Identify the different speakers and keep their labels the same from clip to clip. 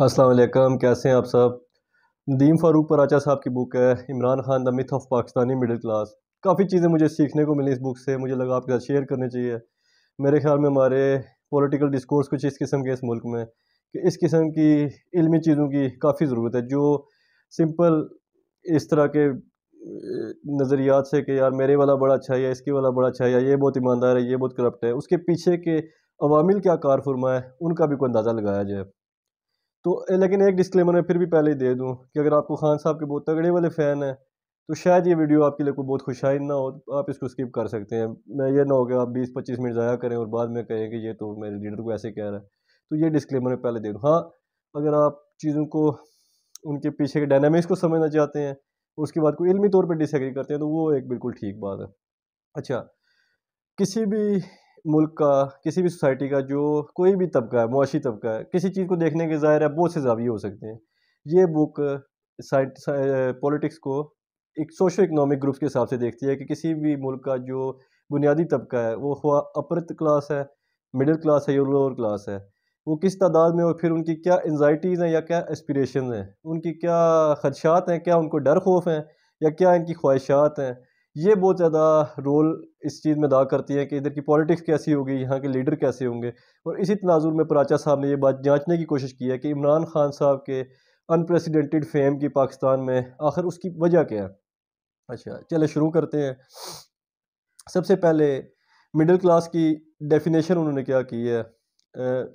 Speaker 1: अस्सलाम वालेकुम, कैसे हैं आप सब। नदीम फ़ारूक पराचा साहब की बुक है Imran Khan the myth of Pakistani middle class. काफ़ी चीज़ें मुझे सीखने को मिली इस बुक से, मुझे लगा आपके साथ शेयर करनी चाहिए। मेरे ख्याल में हमारे पॉलिटिकल डिस्कोर्स कुछ इस किस्म के इस मुल्क में कि इस किस्म की इल्मी चीज़ों की काफ़ी ज़रूरत है, जो सिंपल इस तरह के नज़रियात से कि यार मेरे वाला बड़ा अच्छा है या इसके वाला बड़ा अच्छा है या ये बहुत ईमानदार है, ये बहुत करप्ट है, उसके पीछे के अवामिल क्या कार फरमा है, उनका भी कोई अंदाज़ा लगाया जाए। तो लेकिन एक डिस्क्लेमर मैं फिर भी पहले ही दे दूँ कि अगर आपको खान साहब के बहुत तगड़े वाले फ़ैन हैं, तो शायद ये वीडियो आपके लिए कोई बहुत खुशाइन ना हो, तो आप इसको स्किप कर सकते हैं। मैं ये ना हो कि आप 20-25 मिनट ज़ाया करें और बाद में कहें कि ये तो मेरे लीडर को ऐसे कह रहा है। तो ये डिस्क्लेमर मैं पहले दे दूँ। हाँ, अगर आप चीज़ों को उनके पीछे के डायनामिक्स को समझना चाहते हैं, उसके बाद कोई इल्मी तौर पे डिसएग्री करते हैं, तो वो एक बिल्कुल ठीक बात है। अच्छा, किसी भी मुल्क का, किसी भी सोसाइटी का जो कोई भी तबका है, मुआशी तबका है, किसी चीज़ को देखने के ज़ाहिर है बहुत से ज़ाविये हो सकते हैं। ये बुक पॉलिटिक्स को एक सोशो इकोनॉमिक ग्रुप्स के हिसाब से देखती है कि किसी भी मुल्क का जो बुनियादी तबका है, वो ख्वाह अपर क्लास है, मिडिल क्लास है या लोअर क्लास है, वो किस तादाद में और फिर उनकी क्या एंग्ज़ायटीज़ हैं या क्या एस्पिरेशंस हैं, उनकी क्या खदशात हैं, क्या उनको डर खौफ हैं या क्या इनकी ख्वाहिशात हैं। ये बहुत ज़्यादा रोल इस चीज़ में अदा करती है कि इधर की पॉलिटिक्स कैसी होगी, यहाँ के लीडर कैसे होंगे। और इसी तनाजुर में पराचा साहब ने ये बात जांचने की कोशिश की है कि इमरान खान साहब के अनप्रेसिडेंटेड फेम की पाकिस्तान में आखिर उसकी वजह क्या है। अच्छा, चलिए शुरू करते हैं। सबसे पहले मिडिल क्लास की डेफिनेशन उन्होंने क्या की है।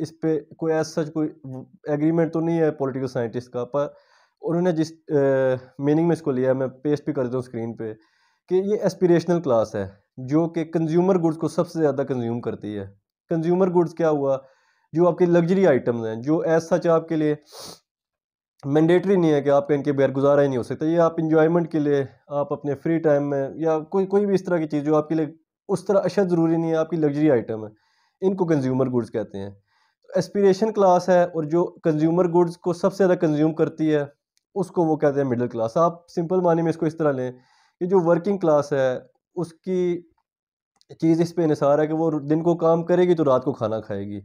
Speaker 1: इस पे कोई ऐसा सच कोई एग्रीमेंट तो नहीं है पॉलिटिकल साइंटिस्ट का, पर उन्होंने जिस मीनिंग में इसको लिया है, मैं पेस्ट भी कर देता हूँ स्क्रीन पे, कि ये एस्पिरेशनल क्लास है जो कि कंज्यूमर गुड्स को सबसे ज़्यादा कंज्यूम करती है। कंज्यूमर गुड्स क्या हुआ, जो आपके लग्जरी आइटम्स हैं, जो एज सच आपके लिए मैंडेटरी नहीं है कि आपका इनके बगैर गुजारा ही नहीं हो सकता। ये आप इंजॉयमेंट के लिए, आप अपने फ्री टाइम में या कोई कोई भी इस तरह की चीज़ जो आपके लिए उस तरह अशद ज़रूरी नहीं है, आपकी लग्जरी आइटम है, इनको कंज्यूमर गुड्स कहते हैं। एस्पिरेशन क्लास है और जो कंज्यूमर गुड्स को सबसे ज़्यादा कंज्यूम करती है, उसको वो कहते हैं मिडिल क्लास। आप सिंपल मानी में इसको इस तरह लें कि जो वर्किंग क्लास है, उसकी चीज़ इस पे इन्हिसार है कि वो दिन को काम करेगी तो रात को खाना खाएगी।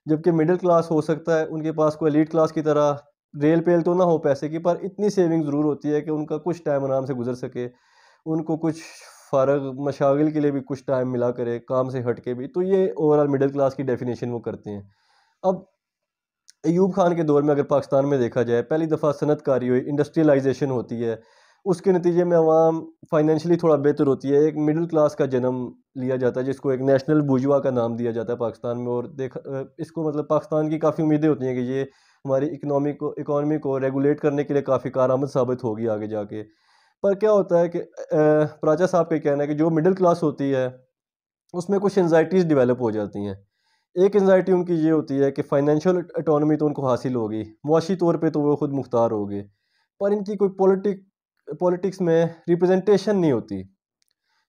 Speaker 1: जबकि मिडिल क्लास हो सकता है उनके पास कोई एलीट क्लास की तरह रेल-पेल तो ना हो पैसे की, पर इतनी सेविंग ज़रूर होती है कि उनका कुछ टाइम आराम से गुज़र सके। उनको कुछ फ़ारग मशागिल के लिए भी कुछ टाइम मिला करे, काम से हट के भी। तो ये ओवरऑल मिडिल क्लास की डेफ़िनेशन वो करते हैं। अब अयूब खान के दौर में अगर पाकिस्तान में देखा जाए, पहली दफ़ा सनअतकारी हुई, इंडस्ट्रियलाइज़ेशन होती है, उसके नतीजे में अवाम फाइनेंशियली थोड़ा बेहतर होती है, एक मिडिल क्लास का जन्म लिया जाता है जिसको एक नेशनल बुर्जुआ का नाम दिया जाता है पाकिस्तान में। और इसको मतलब पाकिस्तान की काफ़ी उम्मीदें होती हैं कि ये हमारी इकॉनमी को रेगुलेट करने के लिए काफ़ी कारआमद साबित होगी आगे जाके। पर क्या होता है कि पराचा साहब का ये कहना है कि जो मिडिल क्लास होती है, उसमें कुछ एंग्ज़ायटीज़ डेवलप हो जाती हैं। एक एंग्ज़ायटी उनकी ये होती है कि फ़ाइनेंशियल ऑटोनॉमी तो उनको हासिल होगी, मुआशी तौर पे तो वो खुद मुख्तार होंगे, पर इनकी कोई पॉलिटिक्स में रिप्रेजेंटेशन नहीं होती।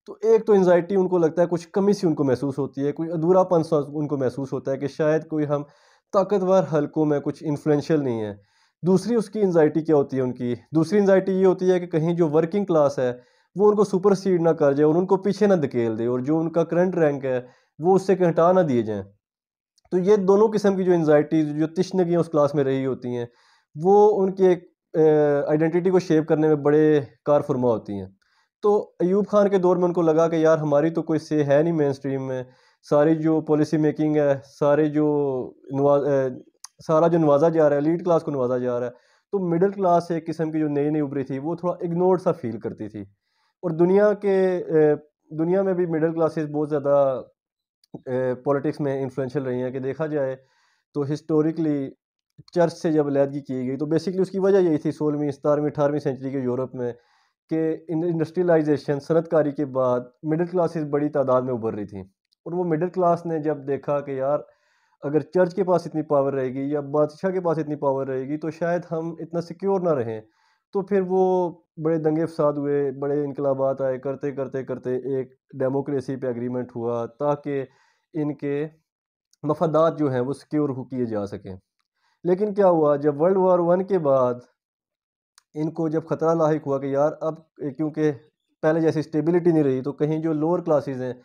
Speaker 1: तो एक तो एंग्ज़ायटी उनको लगता है, कुछ कमी सी उनको महसूस होती है, कोई अधूरापन सा उनको महसूस होता है कि शायद कोई हम ताकतवर हलकों में कुछ इन्फ्लुएंशियल नहीं है। दूसरी उसकी एंग्ज़ायटी क्या होती है उनकी, दूसरी एंग्ज़ायटी ये होती है कि कहीं जो वर्किंग क्लास है, वो उनको सुपरसीड ना कर जाए और उनको पीछे ना धकेल दे, और जो उनका करंट रैंक है, वो उससे कहीं हटा ना दिए जाएँ। तो ये दोनों किस्म की जो एंग्ज़ायटीज़, जो तिश्नगियाँ उस क्लास में रही होती हैं, वो उनकी एक आइडेंटिटी को शेप करने में बड़े कार फरमा होती हैं। तो अयूब खान के दौर में उनको लगा कि यार हमारी तो कोई से है नहीं मेन स्ट्रीम में, सारी जो पॉलिसी मेकिंग है, सारा जो नवाज़ा जा रहा है, एलीट क्लास को नवाज़ा जा रहा है। तो मिडल क्लास एक किस्म की जो नई-नई उभरी थी, वो थोड़ा इग्नोर्ड सा फ़ील करती थी। और दुनिया में भी मिडल क्लासेस बहुत ज़्यादा पॉलिटिक्स में इन्फ्लुएंशियल रही हैं कि देखा जाए तो हिस्टोरिकली चर्च से जब अलहदगी की गई, तो बेसिकली उसकी वजह यही थी 16वीं 17वीं 18वीं सेंचुरी के यूरोप में कि इंडस्ट्रियलाइजेशन सनतकारी के बाद मिडिल क्लासेस बड़ी तादाद में उभर रही थी। और वो मिडिल क्लास ने जब देखा कि यार अगर चर्च के पास इतनी पावर रहेगी या बादशाह के पास इतनी पावर रहेगी तो शायद हम इतना सिक्योर ना रहें। तो फिर वो बड़े दंगे फसाद हुए, बड़े इनकलाबात आए, करते करते करते एक डेमोक्रेसी पे एग्रीमेंट हुआ ताकि इनके मफादात जो हैं वो सिक्योर किए जा सकें। लेकिन क्या हुआ, जब वर्ल्ड वॉर वन के बाद इनको जब ख़तरा लाहिक हुआ कि यार अब क्योंकि पहले जैसी स्टेबिलिटी नहीं रही, तो कहीं जो लोअर क्लासेस हैं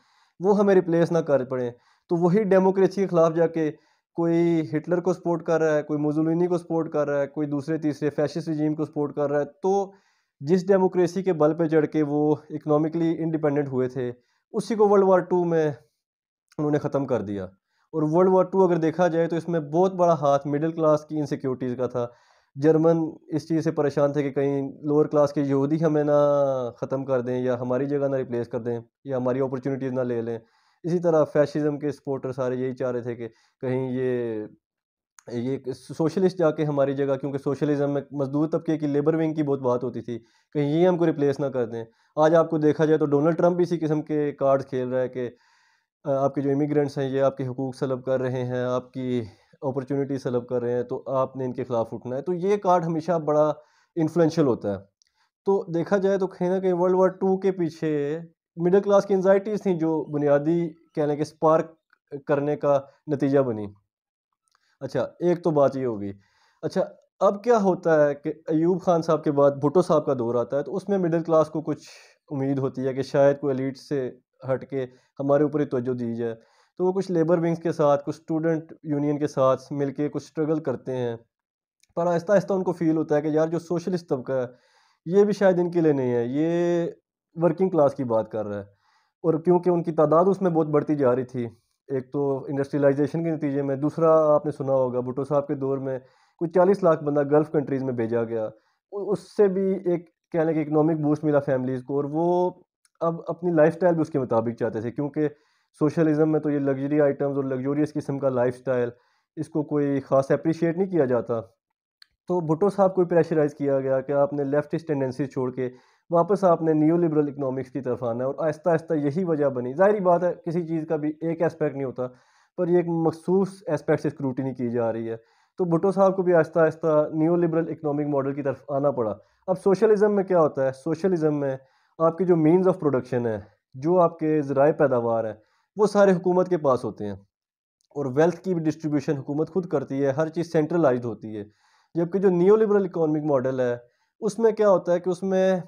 Speaker 1: वो हमें रिप्लेस ना कर पड़ें, तो वही डेमोक्रेसी के ख़िलाफ़ जाके कोई हिटलर को सपोर्ट कर रहा है, कोई मुसोलिनी को सपोर्ट कर रहा है, कोई दूसरे तीसरे फैशिस्ट रजीम को सपोर्ट कर रहा है। तो जिस डेमोक्रेसी के बल पे चढ़ के वो इकोनॉमिकली इंडिपेंडेंट हुए थे, उसी को वर्ल्ड वार टू में उन्होंने ख़त्म कर दिया। और वर्ल्ड वार टू अगर देखा जाए तो इसमें बहुत बड़ा हाथ मिडिल क्लास की इनसिक्योरिटीज़ का था। जर्मन इस चीज़ से परेशान थे कि कहीं लोअर क्लास के यहूदी हमें ना ख़त्म कर दें या हमारी जगह ना रिप्लेस कर दें या हमारी अपॉर्चुनिटीज़ ना ले लें। इसी तरह फैशिज़्म के सपोर्टर सारे यही चाह रहे थे कि कहीं ये सोशलिस्ट जाके हमारी जगह, क्योंकि सोशलिज्म में मजदूर तबके की लेबर विंग की बहुत बात होती थी, कहीं ये हमको रिप्लेस ना कर दें। आज आपको देखा जाए तो डोनाल्ड ट्रंप भी इसी किस्म के कार्ड्स खेल रहा है कि आपके जो इमिग्रेंट्स हैं ये आपके हुकूक सलब कर रहे हैं, आपकी अपॉर्चुनिटी सलब कर रहे हैं, तो आपने इनके खिलाफ उठना है। तो ये कार्ड हमेशा बड़ा इन्फ्लुएंशियल होता है। तो देखा जाए तो कहीं ना कहीं वर्ल्ड वार टू के पीछे मिडिल क्लास की एंजाइटीज़ थी जो बुनियादी कहने के स्पार्क करने का नतीजा बनी। अच्छा, एक तो बात ये होगी। अच्छा, अब क्या होता है कि अयूब खान साहब के बाद भुट्टो साहब का दौर आता है, तो उसमें मिडिल क्लास को कुछ उम्मीद होती है कि शायद कोई एलीट से हट के हमारे ऊपर ही तवज्जो दी जाए। तो वो कुछ लेबर विंग्स के साथ, कुछ स्टूडेंट यूनियन के साथ मिलके कुछ स्ट्रगल करते हैं। पर आहिस्ता-आहिस्ता उनको फ़ील होता है कि यार जो सोशलिस्ट तबका है, ये भी शायद इनके लिए नहीं है, ये वर्किंग क्लास की बात कर रहा है। और क्योंकि उनकी तादाद उसमें बहुत बढ़ती जा रही थी, एक तो इंडस्ट्रियलाइजेशन के नतीजे में, दूसरा आपने सुना होगा भुट्टो साहब के दौर में कुछ 40 लाख बंदा गल्फ़ कंट्रीज़ में भेजा गया। उससे भी एक कह लें कि इकोनॉमिक बूस्ट मिला फैमिलीज़ को, और वो अब अपनी लाइफ़स्टाइल भी उसके मुताबिक चाहते थे, क्योंकि सोशलिज़्म में तो ये लग्ज़री आइटम्स और लग्ज़ूरियस किस्म का लाइफ़स्टाइल, इसको कोई ख़ास एप्रिशिएट नहीं किया जाता। तो भुट्टो साहब को प्रेशराइज़ किया गया कि आपने लेफ्टिस्ट टेंडेंसीज़ छोड़ के वापस आपने न्यू लिबरल इकोनॉमिक्स की तरफ आना है, और आहिस्ता-आहिस्ता यही वजह बनी। ज़ाहिर-सी बात है किसी चीज़ का भी एक एस्पेक्ट नहीं होता, पर ये एक मखसूस एस्पेक्ट से स्क्रूटिनी की जा रही है। तो भुट्टो साहब को भी आहिस्ता-आहिस्ता न्यू लिबरल इकोनॉमिक मॉडल की तरफ आना पड़ा। अब सोशलिज़्म में क्या होता है, सोशलिज़्म में आपके जो मीन्स ऑफ प्रोडक्शन है, जो आपके ज़राए पैदावार हैं, वो सारे हुकूमत के पास होते हैं। और वेल्थ की भी डिस्ट्रीब्यूशन हुकूमत खुद करती है, हर चीज़ सेंट्रलाइज्ड होती है। जबकि जो नियो लिबरल इकोनॉमिक मॉडल है, उसमें क्या होता है कि उसमें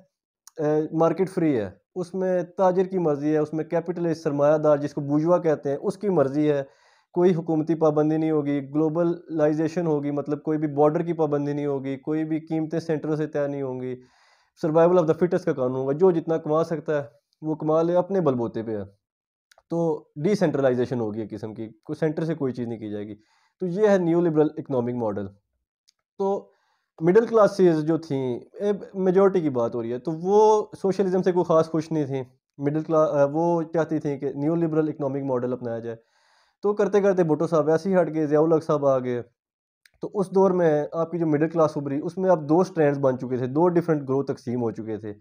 Speaker 1: मार्केट फ्री है, उसमें ताजिर की मर्ज़ी है, उसमें कैपिटलिस्ट सरमायादार जिसको बूर्जुआ कहते हैं उसकी मर्ज़ी है। कोई हुकूमती पाबंदी नहीं होगी, ग्लोबलाइजेशन होगी, मतलब कोई भी बॉर्डर की पाबंदी नहीं होगी, कोई भी कीमतें सेंटरों से तय नहीं होंगी। सर्वाइवल ऑफ द फिटेस्ट का कानून होगा, जो जितना कमा सकता है वो कमा ले, अपने बलबूते पे है। तो डिसेंट्रलाइजेशन होगी एक किस्म की, कोई सेंटर से कोई चीज़ नहीं की जाएगी। तो ये है न्यू लिबरल इकोनॉमिक मॉडल। तो मिडिल क्लासेस जो थी, मेजॉरिटी की बात हो रही है, तो वो सोशलिज्म से कोई ख़ास खुश नहीं थी। वो चाहती थी कि न्यू लिबरल इकोनॉमिक मॉडल अपनाया जाए। तो करते करते भुट्टो साहब वैसे ही हट गए, ज़ियाउल हक साहब आ गए। तो उस दौर में आपकी जो मिडिल क्लास उभरी, उसमें अब दो स्ट्रैंड्स बन चुके थे, दो डिफरेंट ग्रोथ तकसीम हो चुके थे।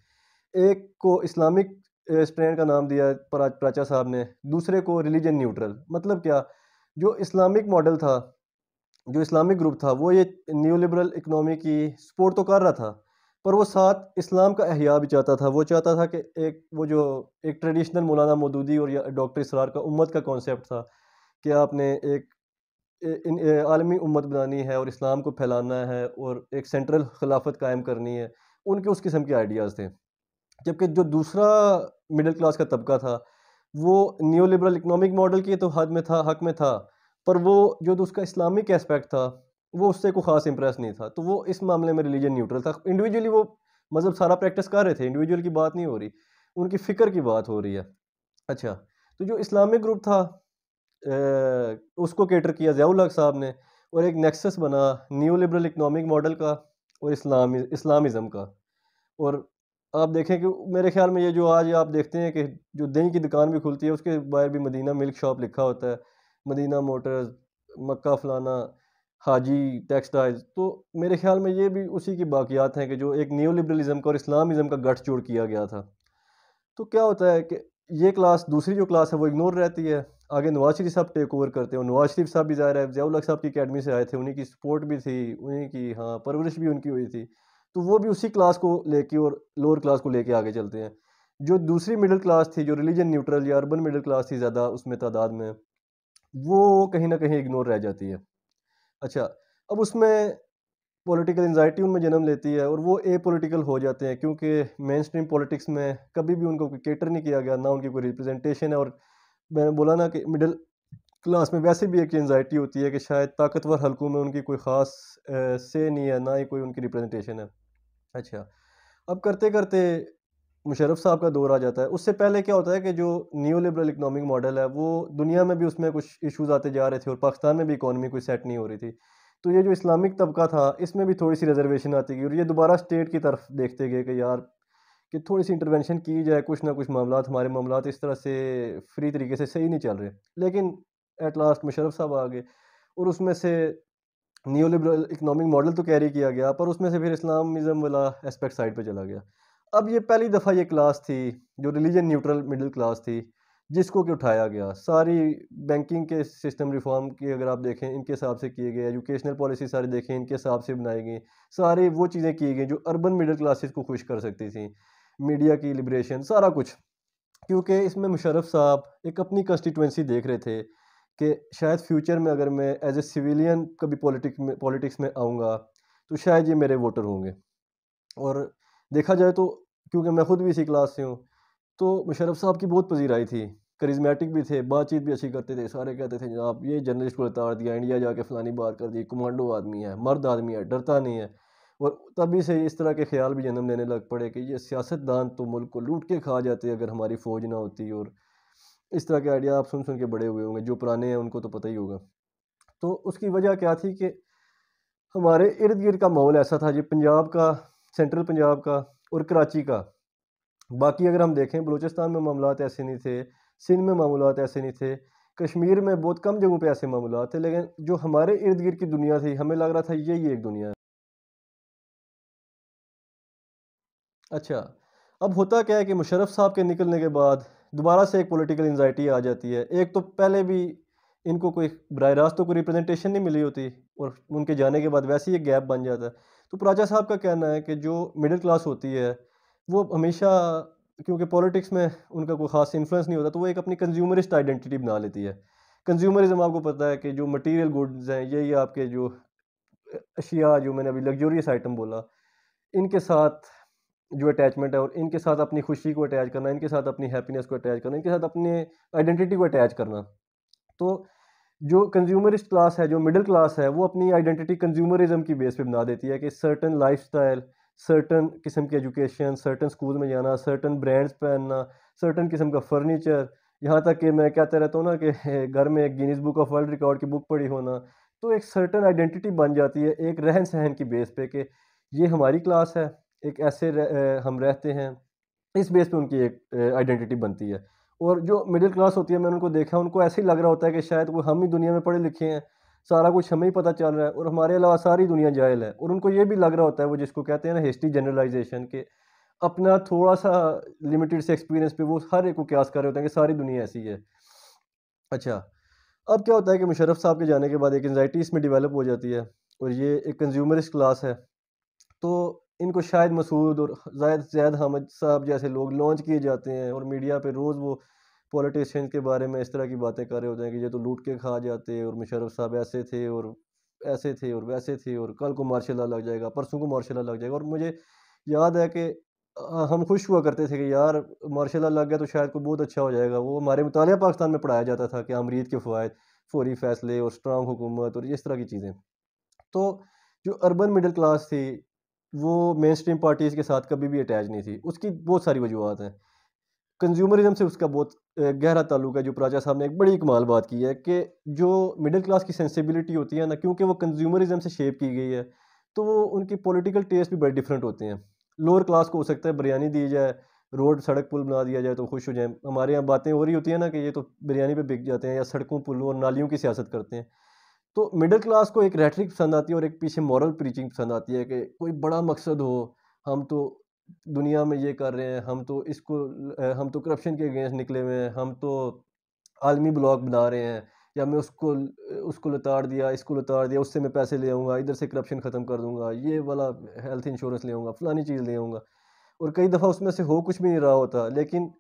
Speaker 1: एक को इस्लामिक स्ट्रैंड का नाम दिया प्राचा साहब ने, दूसरे को रिलीजन न्यूट्रल। मतलब क्या, जो इस्लामिक मॉडल था, जो इस्लामिक ग्रुप था, वो ये न्यू लिबरल इकनॉमी की सपोर्ट तो कर रहा था, पर वो साथ इस्लाम का एहया भी चाहता था। वो चाहता था कि एक वो जो एक ट्रेडिशनल मौलाना मौदूदी और या डॉक्टर इसरार का उम्मत का कॉन्सेप्ट था कि आपने एक आलमी उम्मत बनानी है और इस्लाम को फैलाना है और एक सेंट्रल खिलाफत कायम करनी है, उनके उस किस्म के आइडियाज़ थे। जबकि जो दूसरा मिडिल क्लास का तबका था, वो न्यू लिबरल इकोनॉमिक मॉडल की तो हक में था, पर वो जो उसका इस्लामिक एस्पेक्ट था, वो उससे कोई ख़ास इम्प्रेस नहीं था। तो वो इस मामले में रिलीजन न्यूट्रल था। इंडिविजुअली वो मज़हब सारा प्रैक्टिस कर रहे थे, इंडिविजुअल की बात नहीं हो रही, उनकी फ़िक्र की बात हो रही है। अच्छा, तो जो इस्लामिक ग्रुप था, उसको कैटर किया ज़ियाउल हक साहब ने, और एक नेक्सस बना न्यू लिबरल इकोनॉमिक मॉडल का और इस्लामिज़्म का। और आप देखें कि मेरे ख़्याल में ये जो आज आप देखते हैं कि जो दही की दुकान भी खुलती है, उसके बाहर भी मदीना मिल्क शॉप लिखा होता है, मदीना मोटर्स, मक्का फ़लाना, हाजी टेक्सटाइल्स। तो मेरे ख़्याल में ये भी उसी की बाक़ियात हैं कि जो एक न्यू लिबरलिज़्म का और इस्लामिज़्म का गठजोड़ किया गया था। तो क्या होता है कि ये क्लास, दूसरी जो क्लास है वो इग्नोर रहती है। आगे नवाज़ शरीफ साहब टेक ओवर करते हैं, और नवाज़ शरीफ साहब भी ज़ाहिर है ज़ियाउल हक साहब की अकेडमी से आए थे, उन्हीं की सपोर्ट भी थी, उन्हीं की हाँ परवरिश भी उनकी हुई थी। तो वो भी उसी क्लास को लेके और लोअर क्लास को लेके आगे चलते हैं। जो दूसरी मिडिल क्लास थी, जो रिलीजन न्यूट्रल या अर्बन मिडिल क्लास थी ज़्यादा उसमें तादाद में, वो कहीं न कहीं इग्नोर रह जाती है। अच्छा, अब उसमें पॉलिटिकल एंग्ज़ायटी उनमें जन्म लेती है और वो एपॉलिटिकल हो जाते हैं, क्योंकि मेन स्ट्रीम पॉलिटिक्स में कभी भी उनको कोई कैटर नहीं किया गया, ना उनकी कोई रिप्रेजेंटेशन है। और मैंने बोला ना कि मिडिल क्लास में वैसे भी एक एंजाइटी होती है कि शायद ताकतवर हलकों में उनकी कोई ख़ास से नहीं है, ना ही कोई उनकी रिप्रेजेंटेशन है। अच्छा, अब करते-करते मुशर्रफ साहब का दौर आ जाता है। उससे पहले क्या होता है कि जो न्यू लिबरल इकोनॉमिक मॉडल है, वो दुनिया में भी उसमें कुछ इश्यूज़ आते जा रहे थे और पाकिस्तान में भी इकॉनमी कोई सेट नहीं हो रही थी। तो ये जो इस्लामिक तबका था, इसमें भी थोड़ी-सी रिज़र्वेशन आती गई और ये दोबारा स्टेट की तरफ देखते गए कि यार कि थोड़ी-सी इंटरवेंशन की जाए, कुछ ना कुछ मामलात हमारे मामलात इस तरह से फ्री तरीके से सही नहीं चल रहे। लेकिन एट लास्ट मुशर्रफ साहब आ गए और उसमें से न्यू लिबरल इकोनॉमिक मॉडल तो कैरी किया गया, पर उसमें से फिर इस्लामिज़्म वाला एस्पेक्ट साइड पे चला गया। अब ये पहली दफ़ा ये क्लास थी, जो रिलीजन न्यूट्रल मिडल क्लास थी, जिसको कि उठाया गया। सारी बैंकिंग के सिस्टम रिफ़ॉर्म की अगर आप देखें, इनके हिसाब से किए गए, एजुकेशनल पॉलिसी सारी देखें, इनके हिसाब से बनाई गई। सारी वो चीज़ें की गई जो अर्बन मिडल क्लासेस को खुश कर सकती थी। मीडिया की लिबरेशन, सारा कुछ। क्योंकि इसमें मुशर्रफ साहब एक अपनी कंस्टिट्यूएंसी देख रहे थे कि शायद फ्यूचर में अगर मैं एज़ ए सिविलियन कभी पॉलिटिक्स में आऊँगा, तो शायद ये मेरे वोटर होंगे। और देखा जाए तो क्योंकि मैं खुद भी इसी क्लास से हूँ, तो मुशर्रफ साहब की बहुत पज़ीराई थी। करिज़्मेटिक भी थे, बातचीत भी अच्छी करते थे। सारे कहते थे जनाब ये जर्नलिस्ट को उतार दिया, इंडिया जाके फ़लानी बात कर दी, कमांडो आदमी है, मर्द आदमी है, डरता नहीं है। और तभी से इस तरह के ख़्याल भी जन्म लेने लग पड़े कि ये सियासतदान तो मुल्क को लूट के खा जाते अगर हमारी फ़ौज ना होती। और इस तरह के आइडिया आप सुन-सुन के बड़े हुए होंगे, जो पुराने हैं उनको तो पता ही होगा। तो उसकी वजह क्या थी कि हमारे इर्द-गिर्द का माहौल ऐसा था जी, पंजाब का, सेंट्रल पंजाब का और कराची का। बाकी अगर हम देखें बलूचिस्तान में मामलात ऐसे नहीं थे, सिंध में मामलात ऐसे नहीं थे, कश्मीर में बहुत कम जगहों पे ऐसे मामलात थे, लेकिन जो हमारे इर्द-गिर्द की दुनिया थी, हमें लग रहा था यही एक दुनिया है। अच्छा, अब होता क्या है कि मुशर्रफ साहब के निकलने के बाद दोबारा से एक पॉलिटिकल एंग्ज़ायटी आ जाती है। एक तो पहले भी इनको कोई बराह रास्त तो कोई रिप्रेजेंटेशन नहीं मिली होती और उनके जाने के बाद वैसे ही एक गैप बन जाता है। तो राजा साहब का कहना है कि जो मिडल क्लास होती है, वो हमेशा क्योंकि पॉलिटिक्स में उनका कोई ख़ास इन्फ्लुएंस नहीं होता, तो वो एक अपनी कंज़्यूमरिस्ट आइडेंटिटी बना लेती है। कंज़्यूमरिज़्म आपको पता है कि जो मटीरियल गुड्स हैं, यही आपके जो अशिया जो मैंने अभी लग्ज़ूरियस आइटम बोला, इनके साथ जो अटैचमेंट है और इनके साथ अपनी खुशी को अटैच करना, इनके साथ अपनी हैप्पीनेस को अटैच करना, इनके साथ अपने आइडेंटिटी को अटैच करना। तो जो कंज़्यूमरिस्ट क्लास है, जो मिडल क्लास है, वो अपनी आइडेंटिटी कंज़्यूमरिज़्म की बेस पे बना देती है कि सर्टेन लाइफ़स्टाइल, सर्टेन किस्म की एजुकेशन, सर्टेन स्कूल में जाना, सर्टेन ब्रांड्स पहनना, सर्टेन किस्म का फर्नीचर, यहाँ तक कि मैं कहता रहता हूँ ना कि घर में एक Guinness book of world record की बुक पड़ी होना। तो एक सर्टेन आइडेंटिटी बन जाती है, एक रहन-सहन की बेस पे कि ये हमारी क्लास है, एक ऐसे हम रहते हैं, इस बेस पे उनकी एक आइडेंटिटी बनती है। और जो मिडिल क्लास होती है, मैंने उनको देखा, उनको ऐसे ही लग रहा होता है कि शायद वो हम ही दुनिया में पढ़े लिखे हैं, सारा कुछ हमें ही पता चल रहा है और हमारे अलावा सारी दुनिया जाहिल है। और उनको ये भी लग रहा होता है, वो जिसको कहते हैं ना हेस्टी जनरलाइज़ेशन, कि अपना थोड़ा-सा लिमिटेड से एक्सपीरियंस पे वो हर एक को कियास कर रहे होते हैं कि सारी दुनिया ऐसी है। अच्छा, अब क्या होता है कि मुशर्रफ साहब के जाने के बाद एक एंग्ज़ायटी इसमें डेवलप हो जाती है और ये एक कंज़्यूमरिस्ट क्लास है। तो इनको शाहिद मसूद और ज़ैद हामिद साहब जैसे लोग लॉन्च किए जाते हैं और मीडिया पे रोज़ वो पॉलिटिशियन के बारे में इस तरह की बातें कर रहे होते हैं कि ये तो लूट के खा जाते और मुशर्रफ साहब ऐसे थे और वैसे थे और कल को मार्शल लॉ लग जाएगा, परसों को मार्शल लॉ लग जाएगा। और मुझे याद है कि हम खुश हुआ करते थे कि यार मार्शल लॉ लग गया तो शायद कोई बहुत अच्छा हो जाएगा। वो हमारे मुतालिया पाकिस्तान में पढ़ाया जाता था कि अमरीत के फ़वाइद, फौरी फ़ैसले और स्ट्रॉन्ग हुकूमत और इस तरह की चीज़ें। तो जो अर्बन मिडल क्लास थी, वो मेनस्ट्रीम पार्टीज़ के साथ कभी भी अटैच नहीं थी। उसकी बहुत सारी वजूहत हैं। कंज़्यूमरिज़्म से उसका बहुत गहरा ताल्लुक है, जो प्राचा साहब ने एक बड़ी कमाल बात की है कि जो मिडल क्लास की सेंसिबिलिटी होती है ना, क्योंकि वो कंज़्यूमरिज़्म से शेप की गई है, तो वो उनकी पॉलिटिकल टेस्ट भी बड़े डिफरेंट होते हैं। लोअर क्लास को हो सकता है बिरयानी दी जाए, रोड सड़क पुल बना दिया जाए तो खुश हो जाएँ। हमारे यहाँ बातें हो रही होती हैं ना कि ये तो बिरयानी पे बिक जाते हैं या सड़कों, पुलों और नालियों की सियासत करते हैं। तो मिडल क्लास को एक रेटरिक पसंद आती है और एक पीछे मॉरल प्रीचिंग पसंद आती है कि कोई बड़ा मकसद हो, हम तो दुनिया में ये कर रहे हैं, हम तो करप्शन के अगेंस्ट निकले हुए हैं, हम तो आलमी ब्लॉग बना रहे हैं, या मैं उसको लताड़ दिया, इसको लताड़ दिया, उससे मैं पैसे ले आऊँगा, इधर से करप्शन ख़त्म कर दूँगा, ये वाला हेल्थ इंश्योरेंस ले आऊँगा, फलानी चीज़ ले आऊँगा। और कई दफ़ा उसमें से हो कुछ भी नहीं रहा होता, लेकिन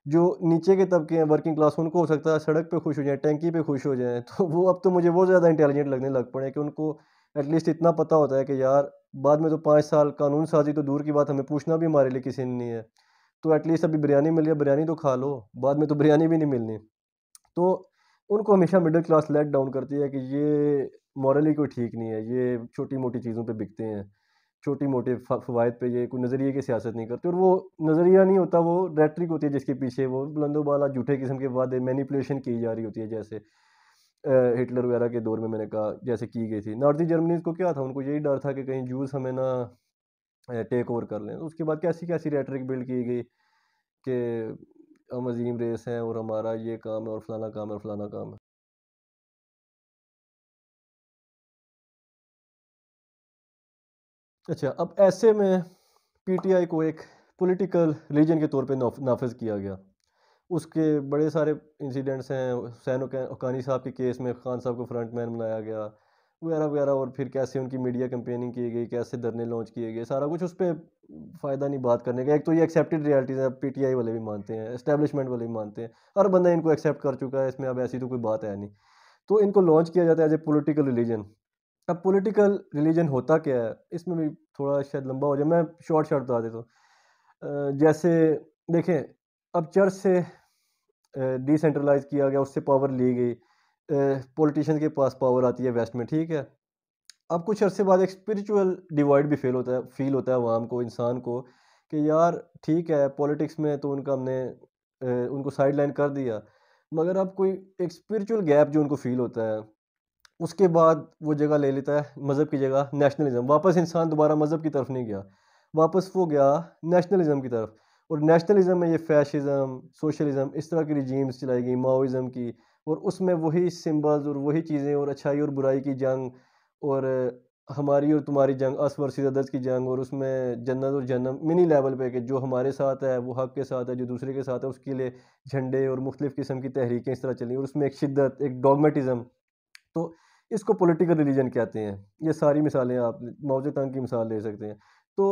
Speaker 1: जो नीचे के तबके हैं, वर्किंग क्लास, उनको हो सकता है सड़क पे खुश हो जाएँ, टैंकी पे खुश हो जाएँ। तो वो अब तो मुझे वो ज़्यादा इंटेलिजेंट लगने लग पड़े हैं कि उनको एटलीस्ट इतना पता होता है कि यार बाद में तो 5 साल कानून साज़ी तो दूर की बात, हमें पूछना भी हमारे लिए किसी ने नहीं है। तो एटलीस्ट अभी बिरयानी मिल रही है, बिरयानी तो खा लो, बाद में तो बिरयानी भी नहीं मिलनी। तो उनको हमेशा मिडिल क्लास लेट डाउन करती है कि ये मॉरली कोई ठीक नहीं है, ये छोटी मोटी चीज़ों पे बिकते हैं, छोटी मोटे फ़वाइद पे ये कोई नज़रिए की सियासत नहीं करते, और वो नज़रिया नहीं होता, वो रेटरिक होती है जिसके पीछे वो बुलंदोबाला झूठे किस्म के वादे मैनिपुलेशन की जा रही होती है, जैसे हिटलर वगैरह के दौर में मैंने कहा जैसे की गई थी। नाज़ी जर्मनी को क्या था, उनको यही डर था कि कहीं जूस हमें ना टेक ओवर कर लें। तो उसके बाद कैसी-कैसी रेटरिक बिल्ड की गई कि हम अज़ीम रेस हैं और हमारा ये काम है और फलाना काम है और फलाना काम है। अच्छा, अब ऐसे में पीटीआई को एक पॉलिटिकल रिलीजन के तौर पे नाफ़िज़ किया गया। उसके बड़े सारे इंसिडेंट्स हैं, हुसैन हक्कानी साहब के केस में खान साहब को फ्रंट मैन बनाया गया, वगैरह-वगैरह, और फिर कैसे उनकी मीडिया कैंपेनिंग की गई, कैसे धरने लॉन्च किए गए, सारा कुछ उस पे फ़ायदा नहीं बात करने का। एक तो ये एक्सेप्टेड रियलिटीज़ है, पीटीआई वाले भी मानते हैं, एस्टेब्लिशमेंट वाले भी मानते हैं। हर बंदा इनको एक्सेप्ट कर चुका है, इसमें अब ऐसी तो कोई बात है नहीं। तो इनको लॉन्च किया जाता है एज़ ए पॉलिटिकल रिलीजन। अब पॉलिटिकल रिलीजन होता क्या है? इसमें भी थोड़ा शायद लंबा हो जाए, मैं शॉर्ट बता देता हूँ। जैसे देखें, अब चर्च से डिसेंट्रलाइज़ किया गया, उससे पावर ली गई। पॉलिटिशियन के पास पावर आती है वेस्ट में, ठीक है? अब कुछ अरसे बाद एक स्पिरिचुअल डिवाइड भी फ़ील होता है अवाम को, इंसान को, कि यार ठीक है, पॉलिटिक्स में तो उनका हमने उनको साइडलाइन कर दिया, मगर अब कोई एक स्पिरिचुअल गैप जो उनको फ़ील होता है, उसके बाद वो जगह ले लेता है मज़हब की जगह नेशनलिज़्म। वापस इंसान दोबारा मज़हब की तरफ नहीं गया, वापस वो गया नेशनलिज़्म की तरफ। और नेशनलिज़्म में ये फ़ैशिज़्म, सोशलिज़्म, इस तरह की रिजीम्स चलाई गई, माओइज़्म की, और उसमें वही सिंबल्स और वही चीज़ें, और अच्छाई और बुराई की जंग, और हमारी और तुम्हारी जंग, अस वर्सेस अदर्स की जंग, और उसमें जन्नत और जहन्नम मिनी लेवल पे, कि जो हमारे साथ है वो हक के साथ है, जो दूसरे के साथ है उसके लिए झंडे और मुख्तलिफ़ किस्म की तहरीकें इस तरह चली, और उसमें एक शिद्दत, एक डॉगमेटिज़्म। तो इसको पॉलिटिकल रिलीजन कहते हैं। ये सारी मिसालें आप माओ ज़ेडुंग की मिसाल ले सकते हैं। तो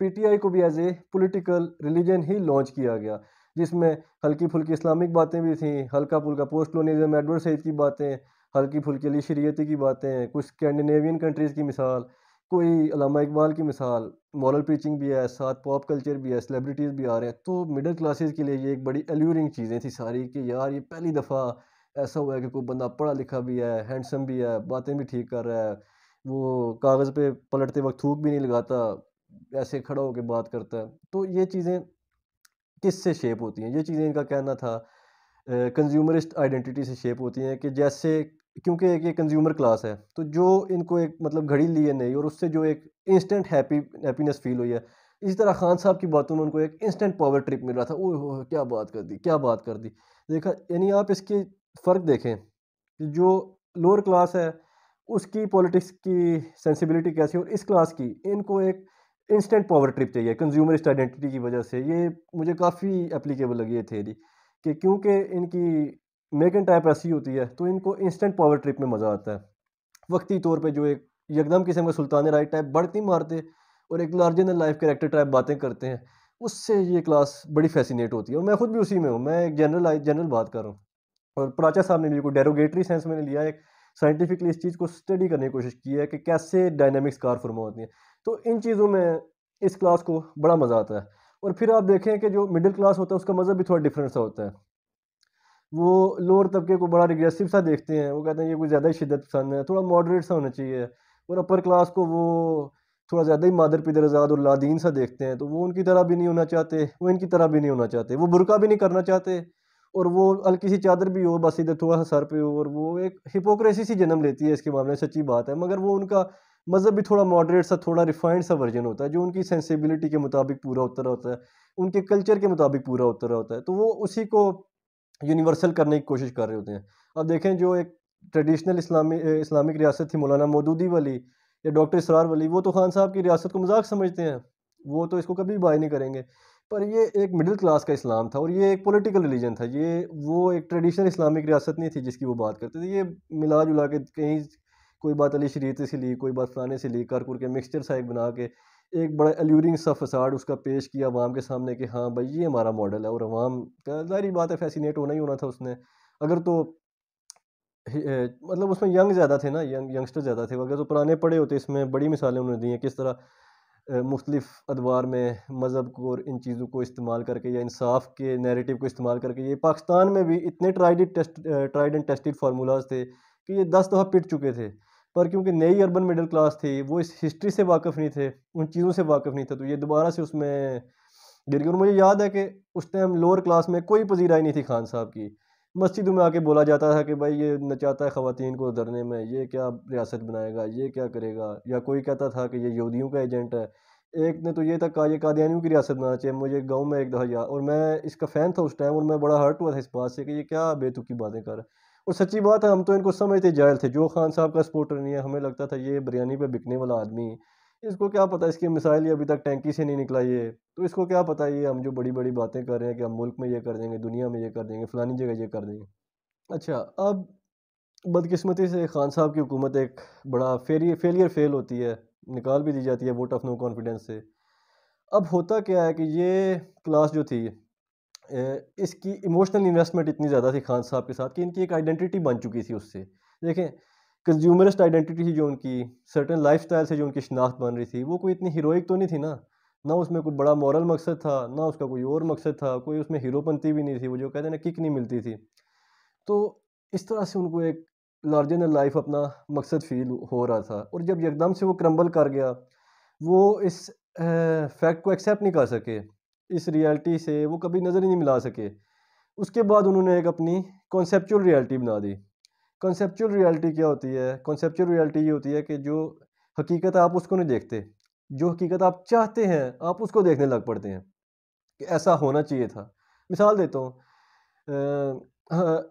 Speaker 1: पीटीआई को भी as a political religion he launch किया गया, जिसमें हल्की-फुल्की इस्लामिक बातें भी थीं, हल्का-फुल्का पोस्ट कलोनियलिज़्म, एडवर्ड सईद की बातें, हल्की-फुल्की अली शरीयती की बातें, कुछ स्कैंडिनेवियन कंट्रीज़ की मिसाल, कोई अल्लामा इकबाल की मिसाल, मॉरल प्रीचिंग भी है, साथ पॉप कल्चर भी है, सेलिब्रिटीज़ भी आ रहे हैं। तो मिडल क्लासेस के लिए ये एक बड़ी एल्यूरिंग चीज़ें थी सारी, कि यार ये पहली दफ़ा ऐसा हुआ है कि कोई बंदा पढ़ा लिखा भी है, हैंडसम भी है, बातें भी ठीक कर रहा है, वो कागज़ पे पलटते वक़्त थूक भी नहीं लगाता, ऐसे खड़ा होके बात करता है। तो ये चीज़ें किससे शेप होती हैं? ये चीज़ें इनका कहना था कंज़्यूमरिस्ट आइडेंटिटी से शेप होती हैं, कि जैसे क्योंकि एक ये कंज़्यूमर क्लास है, तो जो इनको एक मतलब घड़ी ली है नई, और उससे जो एक इंस्टेंट हैप्पीनेस फ़ील हुई है, इसी तरह खान साहब की बातों में उनको एक इंस्टेंट पावर ट्रिप मिल रहा था। ओह हो! क्या बात कर दी, क्या बात कर दी। देखा, यानी आप इसके फ़र्क देखें, कि जो लोअर क्लास है, उसकी पॉलिटिक्स की सेंसिबिलिटी कैसी है, और इस क्लास की, इनको एक इंस्टेंट पावर ट्रिप चाहिए कंज़्यूमरिस्ट आइडेंटिटी की वजह से। ये मुझे काफ़ी एप्लीकेबल लगी ये थ्योरी, कि क्योंकि इनकी मेक एंड टाइप ऐसी होती है, तो इनको इंस्टेंट पावर ट्रिप में मज़ा आता है। वक़्ती तौर पे जो एक यकदम किस्म का सुल्तान राइट टाइप बढ़ती मारते, और एक larger than life character type बातें करते हैं, उससे ये क्लास बड़ी फ़ैसिनेट होती है, और मैं खुद भी उसी में हूँ। मैं एक जनरल बात कर रहा हूँ। और प्राचा साहब ने भी कोई डेरोगेटरी सेंस में नहीं लिया, एक साइंटिफिकली इस चीज़ को स्टडी करने की कोशिश की है कि कैसे डायनामिक्स कारफ़रमा होती हैं। तो इन चीज़ों में इस क्लास को बड़ा मज़ा आता है। और फिर आप देखें कि जो मिडल क्लास होता है, उसका मज़हब भी थोड़ा डिफरेंट सा होता है। वो लोअर तबके को बड़ा रिग्रेसिव सा देखते हैं, वो कहते हैं ये कुछ ज़्यादा ही शिद्दत पसंद है, थोड़ा मॉडरेट सा होना चाहिए। और अपर क्लास को वो थोड़ा ज़्यादा ही मादर पिदर आज़ाद और लादीन सा देखते हैं, तो वो उनकी तरह भी नहीं होना चाहते, वो इनकी तरह भी नहीं होना चाहते, वो बुर्का भी नहीं करना चाहते, और वो हल्की सी चादर भी हो, बस इधर थोड़ा-सा सर पे हो, और वो एक हिपोक्रेसी सी जन्म लेती है इसके मामले में, सच्ची बात है। मगर वो उनका मज़हब भी थोड़ा मॉडरेट सा, थोड़ा रिफाइंड सा वर्ज़न होता है, जो उनकी सेंसिबिलिटी के मुताबिक पूरा उतर रहा होता है, उनके कल्चर के मुताबिक पूरा उतर रहा होता है। तो वो उसी को यूनिवर्सल करने की कोशिश कर रहे होते हैं। अब देखें, जो एक ट्रेडिशनल इस्लामिक रियासत थी मौलाना मौदूदी वाली, या डॉक्टर इसरार वली, वो तो खान साहब की रियासत को मज़ाक समझते हैं। वो तो इसको कभी बाय नहीं करेंगे। पर ये एक मिडल क्लास का इस्लाम था, और ये एक पॉलिटिकल रिलीजन था। ये वो एक ट्रेडिशनल इस्लामिक रियासत नहीं थी जिसकी वो बात करते थे। ये मिला-जुला के कहीं कोई बात अली शरीयत से ली, कोई बात फलाने से ली, कर-कुर के मिक्सचर सा एक बना के एक बड़ा एल्यूरिंग सा फ़साड उसका पेश किया अवाम के सामने, कि हाँ भाई ये हमारा मॉडल है, और अवाम का ज़ाहिर-सी बात है फ़ैसिनेट होना ही होना था उसने। अगर तो मतलब उसमें यंग ज़्यादा थे ना, यंगस्टर ज़्यादा थे, अगर तो पुराने पढ़े होते, इसमें बड़ी मिसालें उन्होंने दी हैं, किस तरह मुख्तलिफ़ अदवार में मज़हब को और इन चीज़ों को इस्तेमाल करके या इंसाफ के नैरेटिव को इस्तेमाल करके ये पाकिस्तान में भी इतने ट्राइड एंड टेस्टेड फार्मूलाज थे कि ये 10 दफ़ा पिट चुके थे। पर क्योंकि नई अर्बन मिडिल क्लास थी, वो इस हिस्ट्री से वाकिफ़ नहीं थे, उन चीज़ों से वाकिफ़ नहीं थे, तो ये दोबारा से उसमें गिर गए। और मुझे याद है कि उस टाइम लोअर क्लास में कोई पज़ीराई नहीं थी खान साहब की। मस्जिदों में आके बोला जाता था कि भाई ये नचाता है ख़वातीन को धरने में, ये क्या रियासत बनाएगा, ये क्या करेगा, या कोई कहता था कि ये यहूदियों का एजेंट है। एक ने तो ये तक कहा ये कादियानियों की रियासत बनाना चाहिए। मुझे गाँव में एक दफ़ा याद, और मैं इसका फ़ैन था उस टाइम, और मैं बड़ा हर्ट हुआ था इस बात से कि ये क्या बेतुकी बातें कर रहा है। और सच्ची बात है, हम तो इनको समझते जाहिल थे। जो खान साहब का सपोर्टर नहीं है, हमें लगता था ये बिरयानी पे बिकने वाला आदमी, इसको क्या पता, इसकी मिसाइल ये अभी तक टैंकी से नहीं निकला ये, तो इसको क्या पता ये हम जो बड़ी-बड़ी बातें कर रहे हैं कि हम मुल्क में ये कर देंगे, दुनिया में ये कर देंगे, फलानी जगह ये कर देंगे। अच्छा, अब बदकिस्मती से खान साहब की हुकूमत एक बड़ा फेलियर फेल होती है, निकाल भी दी जाती है वोट ऑफ नो कॉन्फिडेंस से। अब होता क्या है कि ये क्लास जो थी, इसकी इमोशनल इन्वेस्टमेंट इतनी ज़्यादा थी खान साहब के साथ कि इनकी एक आइडेंटिटी बन चुकी थी उससे। देखें, कंज्यूमरिस्ट आइडेंटिटी थी जो उनकी, सर्टेन लाइफ़स्टाइल से जो उनकी शिनाख्त बन रही थी, वो कोई इतनी हीरोइक तो नहीं थी ना। ना उसमें कोई बड़ा मॉरल मकसद था, ना उसका कोई और मकसद था, कोई उसमें हीरोपंती भी नहीं थी, वो जो कहते हैं ना किक नहीं मिलती थी। तो इस तरह से उनको एक लार्जर देन लाइफ अपना मकसद फ़ील हो रहा था, और जब एकदम से वो क्रम्बल कर गया, वो इस फैक्ट को एक्सेप्ट नहीं कर सके, इस रियलिटी से वो कभी नज़र ही नहीं मिला सके। उसके बाद उन्होंने एक अपनी कॉन्सेप्चुअल रियलिटी बना दी। कॉन्सेप्चुअल रियलिटी क्या होती है? कॉन्सेप्चुअल रियलिटी ये होती है कि जो हकीकत है आप उसको नहीं देखते, जो हकीकत आप चाहते हैं आप उसको देखने लग पड़ते हैं कि ऐसा होना चाहिए था। मिसाल देता हूँ,